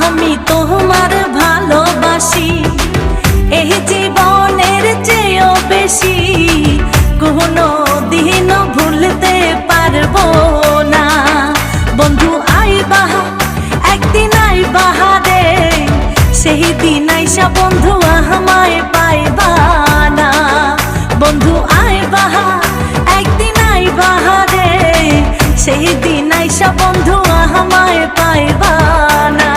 আমি তোমার ভালোবাসি এই জীবনের চেয়েও বেশি, কোনো দিন ভুলতে পারবো না। বন্ধু আইবা একদিন আইবা রে, সেই দিন আইসা বন্ধু আমায় পাইবা না। বন্ধু আইবা একদিন আইবা রে, সেই দিন আইসা বন্ধু আমায় পাইবা না।